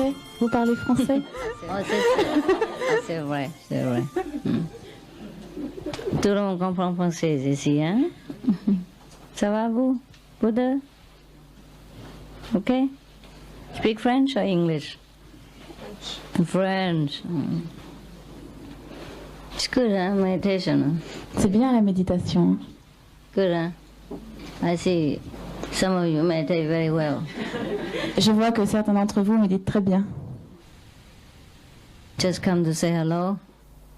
français? Vous parlez français? Oh, c'est vrai, c'est vrai. Tout le monde comprend français ici, hein? Ça va, vous? Vous deux? OK? Speak French or English? French. It's good, huh? Meditation. C'est bien la méditation. Good, huh? I see some of you meditate very well. Je vois que certains d'entre vous méditent très bien. Just come to say hello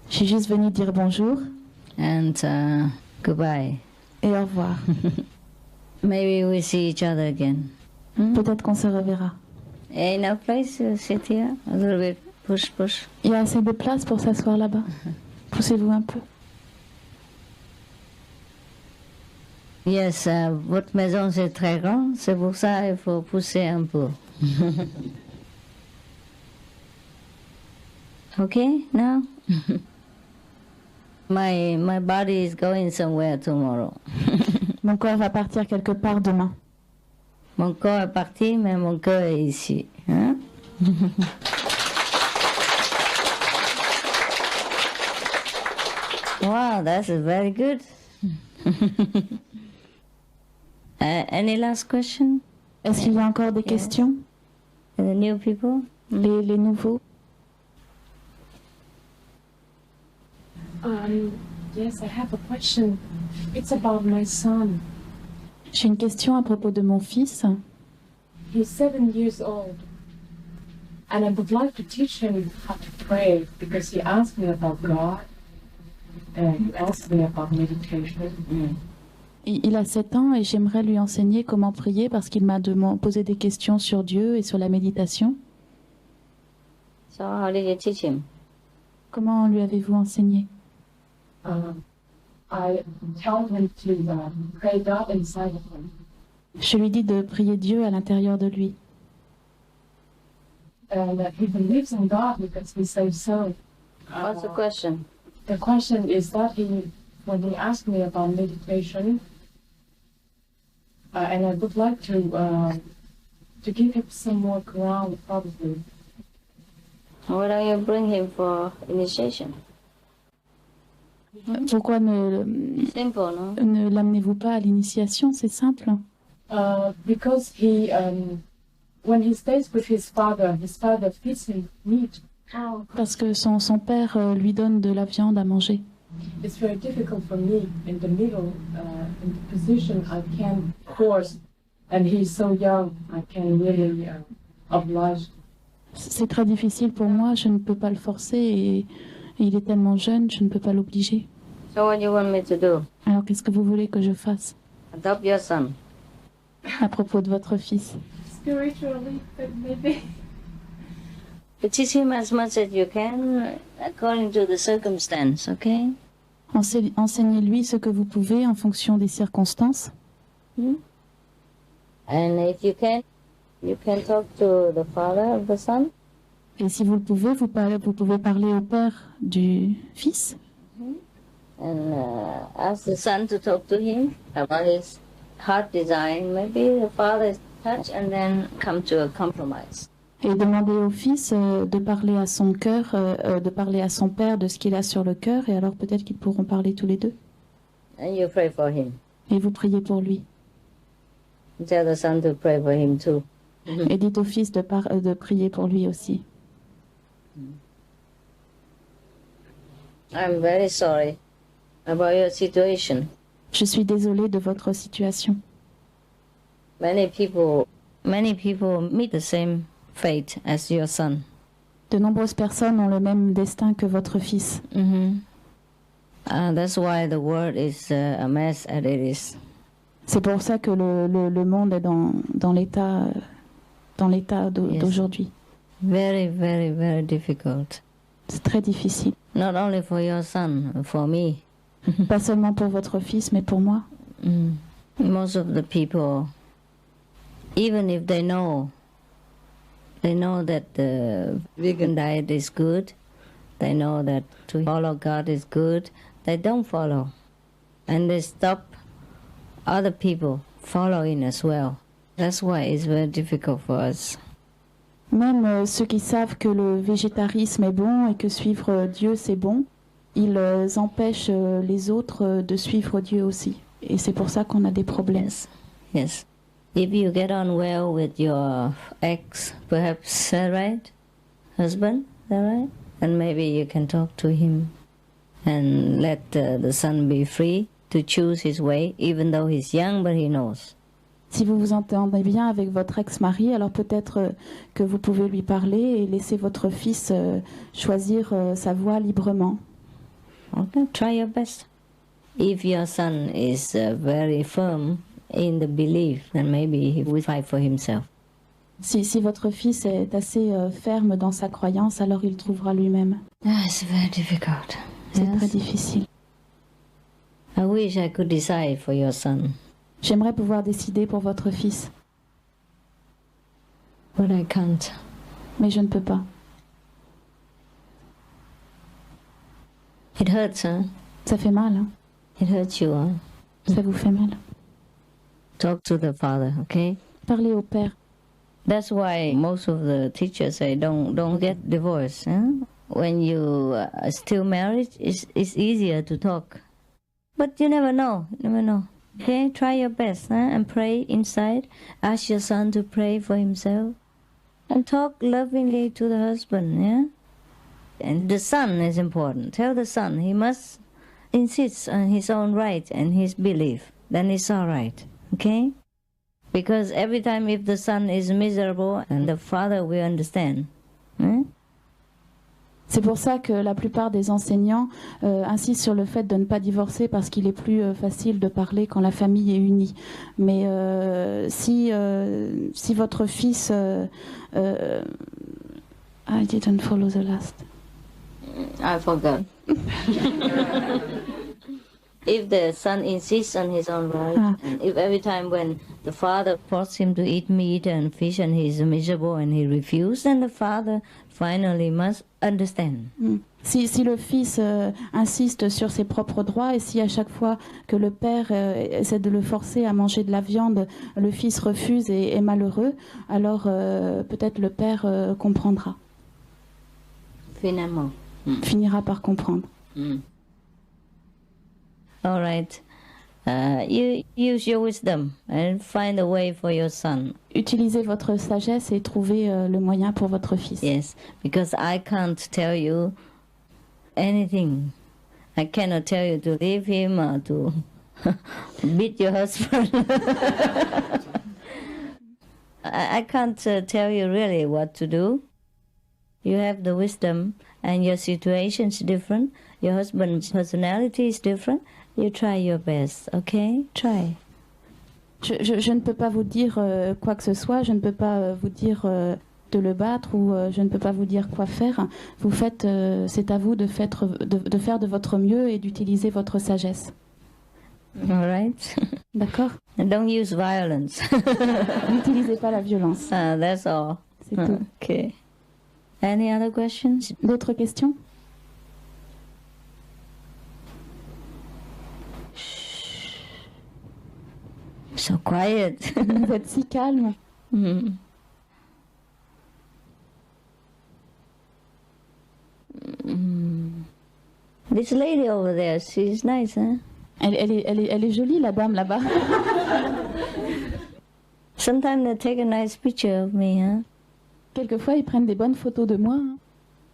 Je suis juste venue dire bonjour and goodbye. et au revoir. Maybe we see each other again. Peut-être qu'on se reverra. Enough place to sit here? A little bit. Push, push. Il y a assez de place pour s'asseoir là-bas. Poussez-vous un peu. Yes, votre maison c'est très grand, c'est pour ça il faut pousser un peu. Okay, now? My body is going somewhere tomorrow. Mon corps va partir quelque part demain. Mon corps est parti, mais mon cœur est ici. Hein? Wow, that's very good. Any last question? Est-ce qu'il y a encore des questions? The new people? Les nouveaux? Yes, I have a question. It's about my son. J'ai une question à propos de mon fils. He's 7 years old. And I would like to teach him how to pray because he asked me about God and he asked me about meditation. Il a 7 ans et j'aimerais lui enseigner comment prier parce qu'il m'a posé des questions sur Dieu et sur la méditation. So how did you teach him? Comment lui avez-vous enseigné? I tell him to pray God inside of him. Je lui dis de prier Dieu à l'intérieur de lui. And he believes in God because he says so. What's the question? The question is that when he asked me about meditation, and I would like to give him some more ground, probably. Why don't you bring him for initiation? Pourquoi Simple, no? ne l'amenez-vous pas à l'initiation? C'est simple. Because when he stays with his father feeds him meat. Parce que son père lui donne de la viande à manger. It's very difficult for me in the middle, in the position I can force, and he's so young, I can really oblige. C'est très difficile pour moi, je ne peux pas le forcer et il est tellement jeune, je ne peux pas l'obliger. So what do you want me to do? Alors qu'est-ce que vous voulez que je fasse Adopt your son. à propos de votre fils? Spiritually, but maybe. But teach him as much as you can according to the circumstance, okay? Enseignez-lui ce que vous pouvez en fonction des circonstances. And if you can talk to the father of the son. Et si vous le pouvez, vous pouvez parler au père du fils. And ask the son to talk to him about his heart design. Maybe the father is touched and then come to a compromise. Et demander au fils de parler à son cœur, de parler à son père de ce qu'il a sur le cœur, et alors peut-être qu'ils pourront parler tous les deux. And you pray for him. Et vous priez pour lui. Tell the son to pray for him too. Et dites au fils de prier pour lui aussi. I'm very sorry about your situation. Je suis désolée de votre situation. Many people meet the same fate as your son. De nombreuses personnes ont le même destin que votre fils. That's why the world is a mess as it is. C'est pour ça que le monde est dans l'état d'aujourd'hui. Very, very, very difficult. C'est très difficile. Not only for your son, for me. Pas seulement pour votre fils, mais pour moi. Most of the people, even if they know that the vegan diet is good, they know that to follow God is good, they don't follow. And they stop other people following as well. That's why it's very difficult for us. Même ceux qui savent que le végétarisme est bon et que suivre Dieu c'est bon, ils empêchent les autres de suivre Dieu aussi. Et c'est pour ça qu'on a des problèmes. Yes, yes. If you get on well with your ex, perhaps, right, husband, right, and maybe you can talk to him and let the son be free to choose his way, even though he's young, but he knows. Si vous vous entendez bien avec votre ex-mari, alors peut-être que vous pouvez lui parler et laisser votre fils choisir sa voie librement. Okay, try your best. If your son is very firm in the belief, then maybe he will fight for himself. Si votre fils est assez ferme dans sa croyance, alors il trouvera lui-même. It's very difficult. C'est Yes. très difficile. I wish I could decide for your son, J'aimerais pouvoir décider pour votre fils, but I can't. mais je ne peux pas. It hurts, huh? Ça fait mal, hein? It hurts you, huh? Ça vous fait mal. Talk to the father, okay? Parlez au père. That's why most of the teachers say don't get divorced. Huh? When you are still married, it's easier to talk. But you never know. Okay, try your best, huh? And pray inside. Ask your son to pray for himself. And talk lovingly to the husband, yeah? And the son is important. Tell the son he must insist on his own right and his belief. Then it's all right, okay? Because every time if the son is miserable, and the father will understand. Hmm? C'est pour ça que la plupart des enseignants insistent sur le fait de ne pas divorcer parce qu'il est plus facile de parler quand la famille est unie. Mais si votre fils... I didn't follow the last. I forgot. If the son insists on his own right, and if every time when the father forces him to eat meat and fish and he's miserable and he refuses, then the father finally must understand. Si le fils insiste sur ses propres droits et si à chaque fois que le père essaie de le forcer à manger de la viande, le fils refuse et est malheureux, alors peut-être le père comprendra, Finalement. finira par comprendre. All right. You use your wisdom and find a way for your son. Utilisez votre sagesse et trouvez le moyen pour votre fils. Yes, because I can't tell you anything. I cannot tell you to leave him or to beat your husband. I can't tell you really what to do. You have the wisdom and your situation is different. Your husband's personality is different. You try your best, okay? Try. Je ne peux pas vous dire quoi que ce soit, je ne peux pas vous dire de le battre ou je ne peux pas vous dire quoi faire. Vous faites, c'est à vous de faire de votre mieux et d'utiliser votre sagesse. All right? D'accord? And don't use violence. N'utilisez pas la violence. That's all. C'est tout. Okay. Any other questions? D'autres questions? So quiet. Vous êtes si calme. Mm. This lady over there, she's nice, huh? Elle est jolie, la dame là-bas. Sometimes they take a nice picture of me, huh? Quelquefois, ils prennent des bonnes photos de moi. Hein.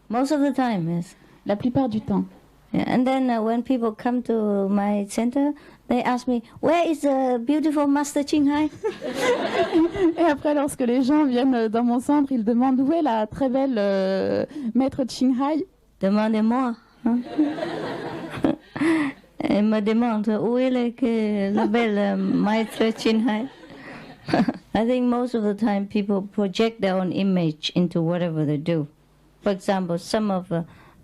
Most of the time, yes. La plupart du temps. Yeah. And then when people come to my center, they ask me, where is the beautiful Master Ching Hai? Et après, lorsque les gens viennent dans mon centre, ils demandent où est la très belle maître Ching Hai. Demandez-moi. Hein? Elle me demande où est la belle maître Ching Hai? I think most of the time people project their own image into whatever they do. For example, some of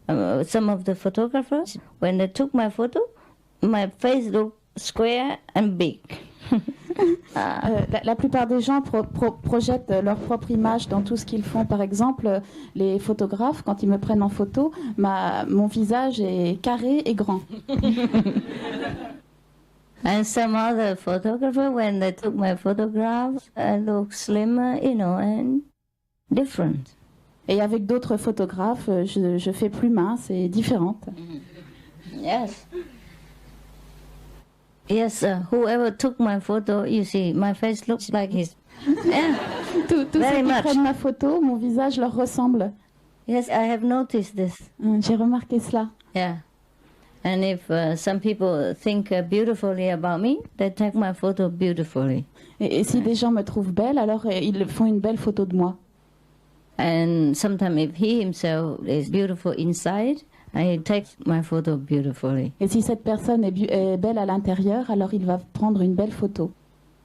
the photographers, when they took my photo, my face looked square and big. La plupart des gens projettent leur propre image dans tout ce qu'ils font. Par exemple, les photographes, quand ils me prennent en photo, mon visage est carré et grand. And some other photographer, when they took my photograph, I look slimmer, and different. Et avec d'autres photographes, je fais plus mince et différente. Yes. Yes, whoever took my photo, you see, my face looks like his. Yeah. Tous ceux Very qui much. prennent ma photo, mon visage leur ressemble. Yes, I have noticed this. J'ai remarqué cela. Yeah. And if some people think beautifully about me, they take my photo beautifully. Et si des gens me trouvent belle, alors ils font une belle photo de moi. And sometimes if he himself is beautiful inside, he takes my photo beautifully. Et si cette personne est belle à l'intérieur, alors il va prendre une belle photo.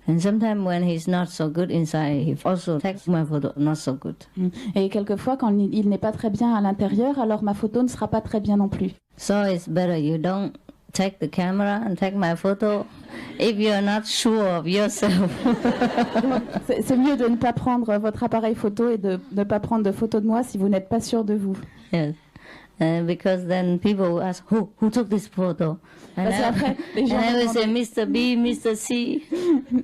And sometimes when he's not so good inside, he also takes my photo not so good. Et quelquefois, quand il n'est pas très bien à l'intérieur, alors ma photo ne sera pas très bien non plus. So it's better you don't take the camera and take my photo if you're not sure of yourself. C'est mieux de ne pas prendre votre appareil photo et de ne pas prendre de photos de moi si vous n'êtes pas sûr de vous. Yes. Because then people will ask, who took this photo? And Parce qu'après, les gens I vont will say, demander- Mr. B, Mr. C.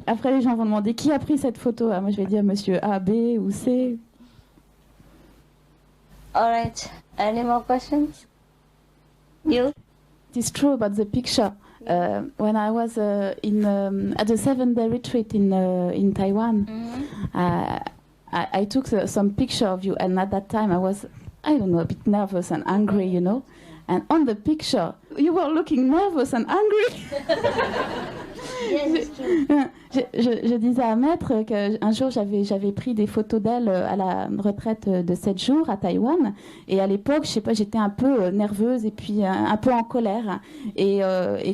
après, les gens vont demander qui a pris cette photo. Ah, moi, je vais dire monsieur A, B ou C. All right. Any more questions? You? It is true about the picture. When I was at the 7-day retreat in Taiwan, I took some picture of you, and at that time I was, I don't know, a bit nervous and angry, you know. And on the picture, you were looking nervous and angry. Yes, it's true. Je disais à Maître qu'un jour j'avais pris des photos d'elle à la retraite de 7 jours à Taïwan, et à l'époque, je sais pas, j'étais un peu nerveuse et puis un peu en colère, et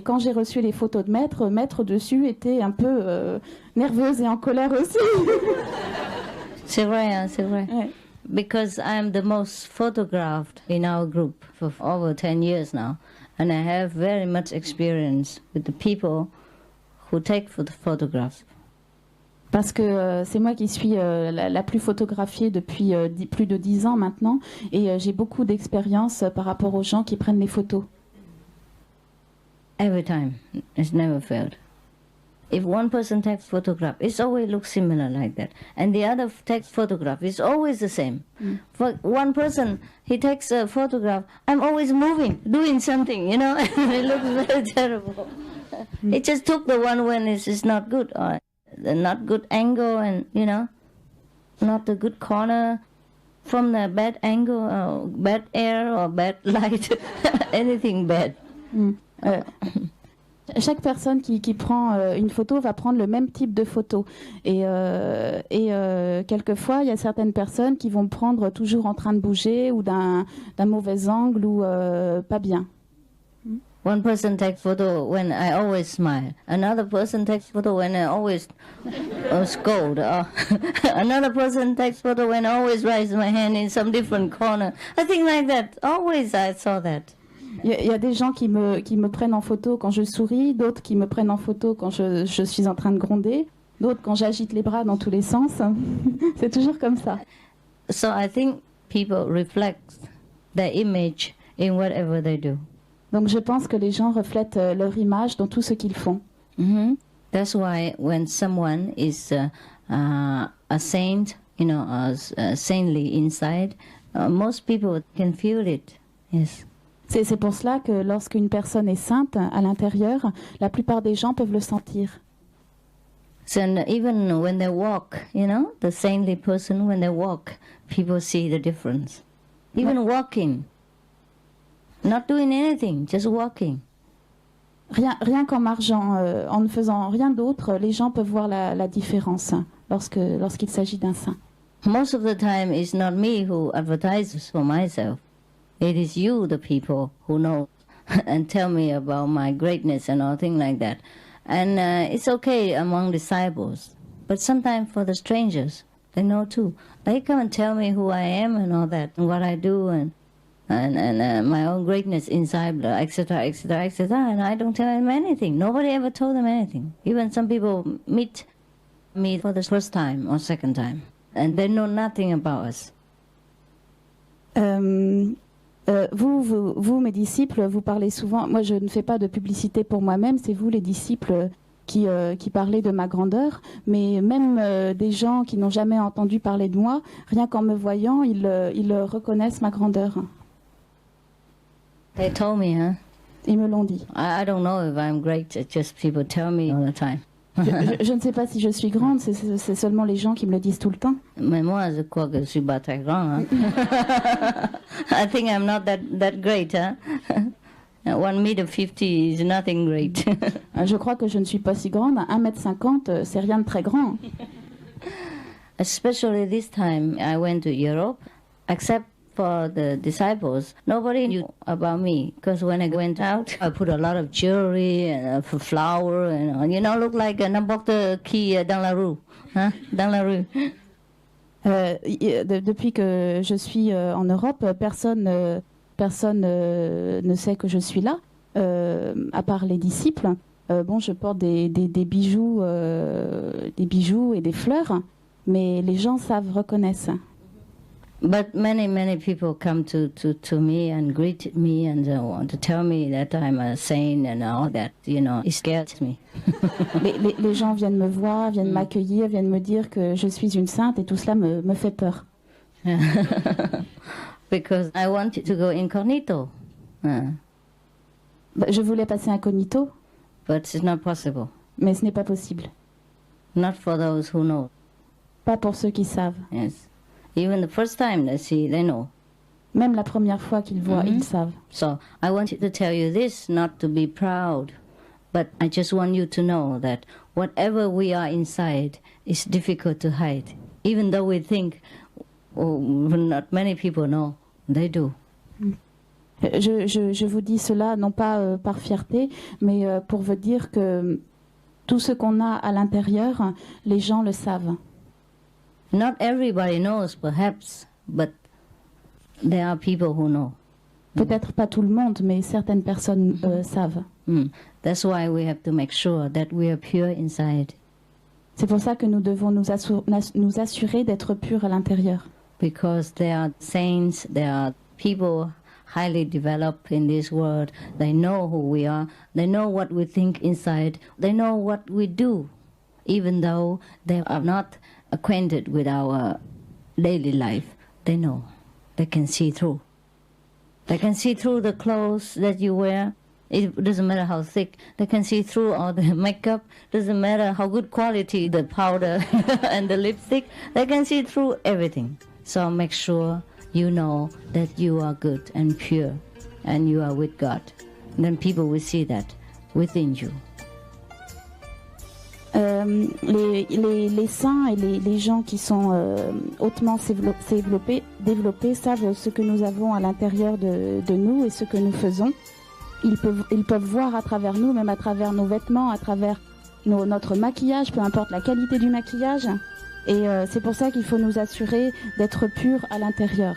quand j'ai reçu les photos de Maître dessus était un peu nerveuse et en colère aussi. C'est vrai, hein, c'est vrai. Ouais. Because I'm the most photographed in our group for over 10 years now. And I have very much experience with the people who take photographs. Parce que c'est moi qui suis la plus photographiée depuis plus de 10 ans maintenant, et j'ai beaucoup d'expérience par rapport aux gens qui prennent les photos. Every time. It's never failed. If one person takes photograph, it always looks similar like that. And the other takes photograph, it's always the same. For one person, he takes a photograph, I'm always moving, doing something, you know, it looks very terrible. It just took the one when it's not good, or the not good angle, and, you know, not the good corner, from the bad angle, or bad air, or bad light, anything bad. Chaque personne qui prend une photo va prendre le même type de photo. Et quelquefois, il y a certaines personnes qui vont prendre toujours en train de bouger ou d'un mauvais angle ou pas bien. One person takes photo when I always smile. Another person takes photo when I always scold. Another person takes photo when I always raise my hand in some different corner. I think like that. Always I saw that. Il y a des gens qui me prennent en photo quand je souris, d'autres qui me prennent en photo quand je suis en train de gronder, d'autres quand j'agite les bras dans tous les sens. C'est toujours comme ça. So I think people reflect their image in whatever they do. Donc je pense que les gens reflètent leur image dans tout ce qu'ils font. That's why when someone is a saint, you know, saintly inside, most people can feel it. Yes. C'est pour cela que lorsqu'une personne est sainte à l'intérieur, la plupart des gens peuvent le sentir. So even when they walk, you know, the saintly person, when they walk, people see the difference. Even walking, not doing anything, just walking. Rien qu'en marchant, en ne faisant rien d'autre, les gens peuvent voir la différence lorsqu'il s'agit d'un saint. Most of the time, it's not me who advertises for myself. It is you, the people, who know and tell me about my greatness and all things like that. And it's okay among disciples. But sometimes for the strangers, they know too. They come and tell me who I am and all that, and what I do, and my own greatness inside, etc., etc., etc. And I don't tell them anything. Nobody ever told them anything. Even some people meet me for the first time or second time, and they know nothing about us. Vous, mes disciples, vous parlez souvent. Moi, je ne fais pas de publicité pour moi-même. C'est vous, les disciples, qui parlaient de ma grandeur, mais même des gens qui n'ont jamais entendu parler de moi, rien qu'en me voyant, ils reconnaissent ma grandeur. They told me, huh? Ils me l'ont dit. I don't know if I'm great. It's just people tell me all the time. Je ne sais pas si je suis grande, c'est seulement les gens qui me le disent tout le temps. Mais moi, je crois que je suis pas très grand. Hein? I think I'm not that great. Huh? 1,50 m is nothing great. Je crois que je ne suis pas si grande. 1,50 m, c'est rien de très grand. Especially this time, I went to Europe, except for the disciples. Nobody knew about me because when I went out, I put a lot of jewelry and flower and look like n'importe qui dans la rue, hein? Dans la rue. Depuis que je suis en Europe, personne ne sait que je suis là, à part les disciples. Je porte des bijoux et des fleurs, mais les gens reconnaissent. But many people come to me and greet me and want to tell me that I'm a saint and all that, it scares me. les gens viennent me voir, viennent m'accueillir, viennent me dire que je suis une sainte et tout cela me fait peur. Because I want to go incognito. Je voulais passer incognito. But it's not possible. Mais ce n'est pas possible. Not for those who know. Pas pour ceux qui savent. Yes. Even the first time they see, they know. Même la première fois qu'ils voient, ils savent. So I want to tell you this, not to be proud, but I just want you to know that whatever we are inside is difficult to hide. Even though we think not many people know, they do. Je vous dis cela non pas par fierté, mais pour vous dire que tout ce qu'on a à l'intérieur, les gens le savent. Not everybody knows, perhaps, but there are people who know. Peut-être pas tout le monde, mais certaines personnes savent. That's why we have to make sure that we are pure inside. C'est pour ça que nous devons nous assurer d'être purs à l'intérieur. Because there are saints, there are people highly developed in this world. They know who we are. They know what we think inside. They know what we do, even though they are not acquainted with our daily life. They know. They can see through. They can see through the clothes that you wear. It doesn't matter how thick. They can see through all the makeup. Doesn't matter how good quality the powder and the lipstick. They can see through everything. So make sure you know that you are good and pure and you are with God. And then people will see that within you. Les saints et les gens qui sont hautement développés savent ce que nous avons à l'intérieur de nous et ce que nous faisons. Ils peuvent voir à travers nous, même à travers nos vêtements, à travers notre maquillage, peu importe la qualité du maquillage. Et c'est pour ça qu'il faut nous assurer d'être purs à l'intérieur.